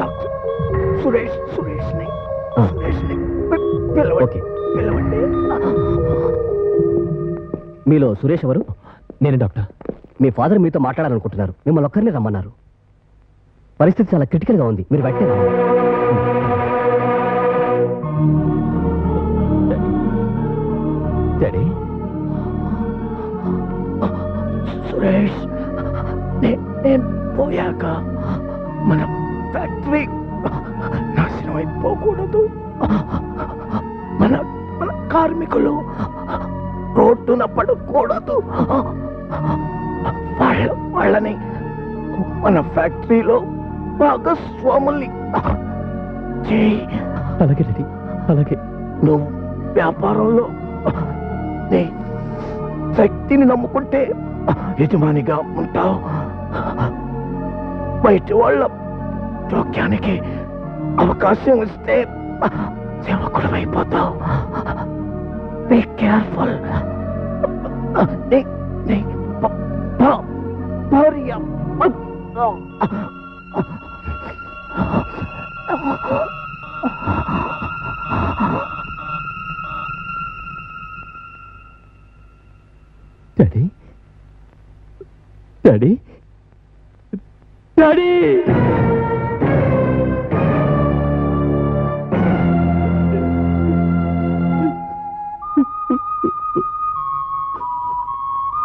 Doctor Suresh సురేష్ని పిలవండి. మీలో సురేష్ ఎవరు? నేను డాక్టర్. మీ ఫాదర్ మీతో మాట్లాడాలనుకుంటున్నారు. మిమ్మల్ని ఒక్కరిని రమ్మన్నారు. పరిస్థితి చాలా క్రిటికల్గా ఉంది. మీరు వెంటనే రావాలి. డాడీ సురేష్, నేను పోయాక మన ఫ్యాక్టరీ నాశనం అయిపోకూడదు. మన మన కార్మికులు రోడ్డున పడకూడదు. వాళ్ళని మన ఫ్యాక్టరీలో భాగస్వాముల్ని చేయి. అలాగే డాడీ, అలాగే. నువ్వు వ్యాపారంలో నీ శక్తిని నమ్ముకుంటే యజమానిగా ఉంటావు. బయటి వాళ్ళ జోక్యానికి అవకాశం ఇస్తే సేవకుడు అయిపోతావు. Be careful. భార్య డాడీ, డాడీ, డాడీ.